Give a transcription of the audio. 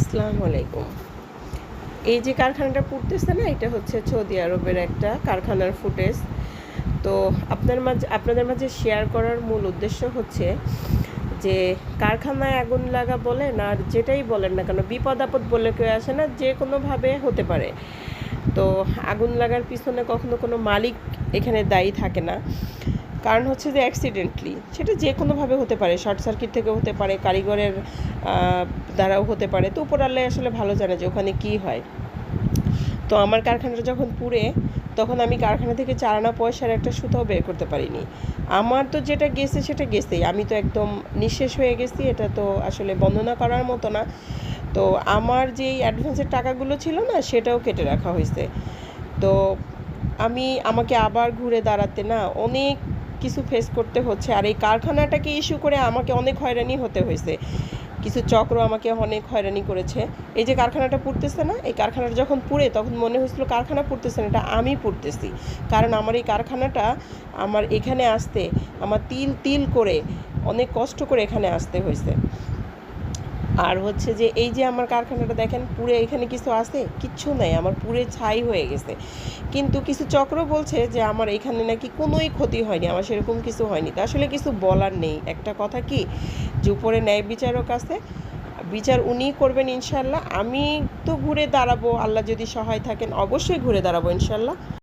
আসসালামু আলাইকুম। এই যে কারখানাটা পুড়তেছে না, এটা হচ্ছে সৌদি আরবের একটা কারখানার ফুটেজ। তো আপনাদের মাঝে শেয়ার করার মূল উদ্দেশ্য হচ্ছে যে কারখানায় আগুন লাগা বলেন আর যেটাই বলেন না কেন, বিপদ আপদ বলে কেউ আসে না, যে কোনোভাবে হতে পারে। তো আগুন লাগার পিছনে কখনো কোনো মালিক এখানে দায়ী থাকে না। কারণ হচ্ছে যে অ্যাক্সিডেন্টলি সেটা যে কোনোভাবে হতে পারে, শর্ট সার্কিট থেকে হতে পারে, কারিগরের দ্বারাও হতে পারে। তো উপরাল্লাহ আসলে ভালো জানে যে ওখানে কী হয়। তো আমার কারখানাটা যখন পুড়ে, তখন আমি কারখানা থেকে 4 আনা পয়সার একটা সুতাও বের করতে পারিনি। আমার তো যেটা গেছে সেটা গেছেই, আমি তো একদম নিঃশেষ হয়ে গেছি, এটা তো আসলে বর্ণনা করার মতো না। তো আমার যেই অ্যাডভান্সের টাকাগুলো ছিল না, সেটাও কেটে রাখা হয়েছে। তো আমাকে আবার ঘুরে দাঁড়াতে না অনেক কিছু ফেস করতে হচ্ছে। আর এই কারখানাটাকে ইস্যু করে আমাকে অনেক হয়রানি হতে হয়েছে। কিছু চক্র আমাকে অনেক হয়রানি করেছে। এই যে কারখানাটা পুড়তেছে না, এই কারখানাটা যখন পুড়ে তখন মনে হয়েছিল কারখানা পুড়তেছে না, এটা আমি পুড়তেছি। কারণ আমার এই কারখানাটা, আমার এখানে আসতে আমার তিল তিল করে অনেক কষ্ট করে এখানে আসতে হয়েছে। আর হচ্ছে যে এই যে আমার কারখানাটা দেখেন পুরে, এখানে কিছু আছে? কিচ্ছু নাই, আমার পুরে ছাই হয়ে গেছে। কিন্তু কিছু চক্র বলছে যে আমার এখানে নাকি কোনোই ক্ষতি হয়নি, আমার সেরকম কিছু হয়নি। তা আসলে কিছু বলার নেই। একটা কথা কি, যে উপরে ন্যায় বিচারক আছে, বিচার উনিই করবেন ইনশাল্লাহ। আমি তো ঘুরে দাঁড়াবো, আল্লাহ যদি সহায় থাকেন অবশ্যই ঘুরে দাঁড়াবো ইনশাল্লাহ।